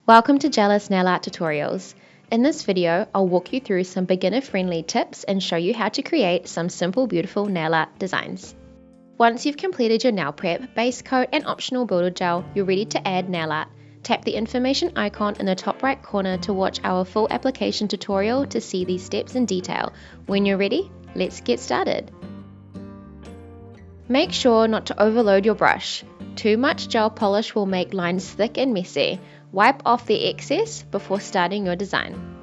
Welcome to Jealous Nail Art Tutorials. In this video, I'll walk you through some beginner-friendly tips and show you how to create some simple, beautiful nail art designs. Once you've completed your nail prep, base coat and optional builder gel, you're ready to add nail art. Tap the information icon in the top right corner to watch our full application tutorial to see these steps in detail. When you're ready, let's get started. Make sure not to overload your brush. Too much gel polish will make lines thick and messy. Wipe off the excess before starting your design.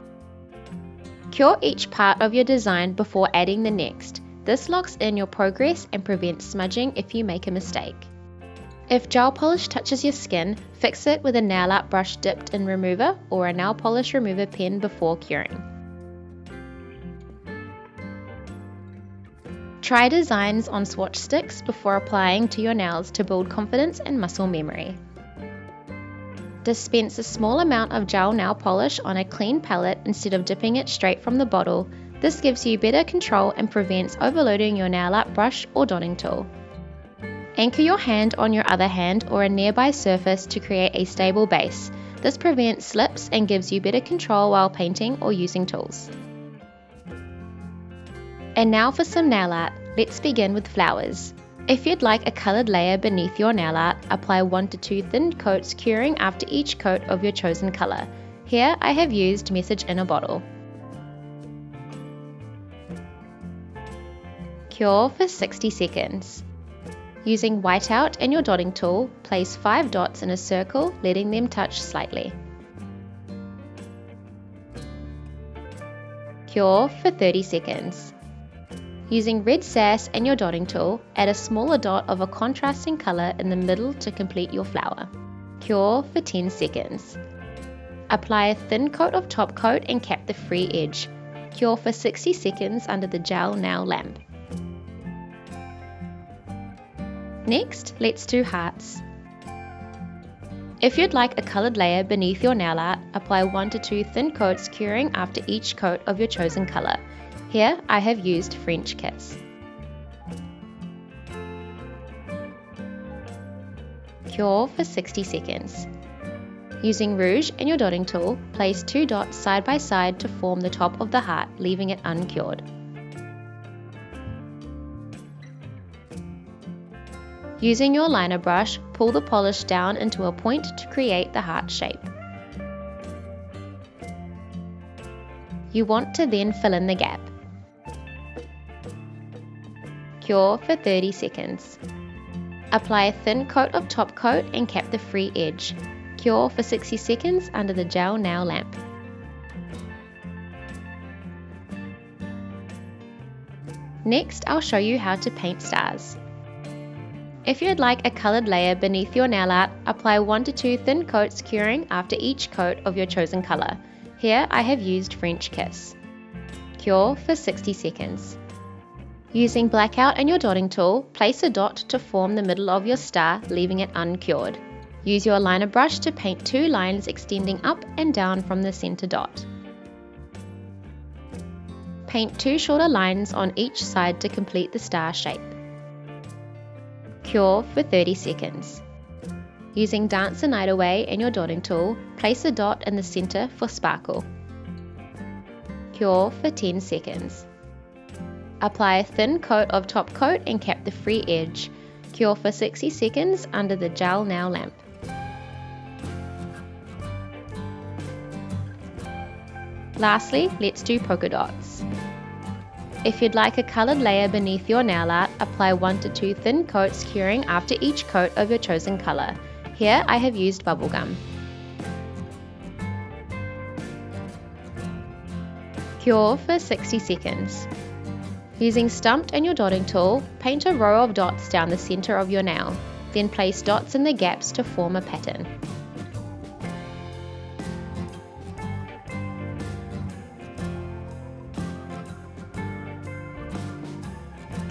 Cure each part of your design before adding the next. This locks in your progress and prevents smudging if you make a mistake. If gel polish touches your skin, fix it with a nail art brush dipped in remover or a nail polish remover pen before curing. Try designs on swatch sticks before applying to your nails to build confidence and muscle memory. Dispense a small amount of gel nail polish on a clean palette instead of dipping it straight from the bottle. This gives you better control and prevents overloading your nail art brush or dotting tool. Anchor your hand on your other hand or a nearby surface to create a stable base. This prevents slips and gives you better control while painting or using tools. And now for some nail art. Let's begin with flowers. If you'd like a coloured layer beneath your nail art, apply 1 to 2 thin coats, curing after each coat of your chosen colour. Here I have used Message in a Bottle. Cure for 60 seconds. Using whiteout and your dotting tool, place 5 dots in a circle, letting them touch slightly. Cure for 30 seconds. Using red sass and your dotting tool, add a smaller dot of a contrasting colour in the middle to complete your flower. Cure for 10 seconds. Apply a thin coat of top coat and cap the free edge. Cure for 60 seconds under the gel nail lamp. Next, let's do hearts. If you'd like a coloured layer beneath your nail art, apply 1 to 2 thin coats, curing after each coat of your chosen colour. Here I have used French Kiss. Cure for 60 seconds. Using rouge and your dotting tool, place 2 dots side by side to form the top of the heart, leaving it uncured. Using your liner brush, pull the polish down into a point to create the heart shape. You want to then fill in the gap. Cure for 30 seconds. Apply a thin coat of top coat and cap the free edge. Cure for 60 seconds under the gel nail lamp. Next, I'll show you how to paint stars. If you'd like a coloured layer beneath your nail art, apply 1 to 2 thin coats, curing after each coat of your chosen colour. Here I have used French Kiss. Cure for 60 seconds. Using blackout and your dotting tool, place a dot to form the middle of your star, leaving it uncured. Use your liner brush to paint 2 lines extending up and down from the centre dot. Paint 2 shorter lines on each side to complete the star shape. Cure for 30 seconds. Using Dance the Night Away and your dotting tool, place a dot in the centre for sparkle. Cure for 10 seconds. Apply a thin coat of top coat and cap the free edge. Cure for 60 seconds under the gel nail lamp. Lastly, let's do polka dots. If you'd like a coloured layer beneath your nail art, apply 1 to 2 thin coats, curing after each coat of your chosen colour. Here I have used bubblegum. Cure for 60 seconds. Using Stumped and your dotting tool, paint a row of dots down the centre of your nail, then place dots in the gaps to form a pattern.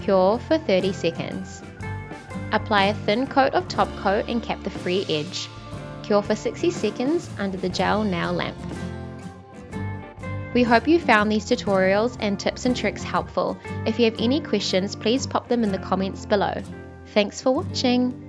Cure for 30 seconds. Apply a thin coat of top coat and cap the free edge. Cure for 60 seconds under the gel nail lamp. We hope you found these tutorials and tips and tricks helpful. If you have any questions, please pop them in the comments below. Thanks for watching.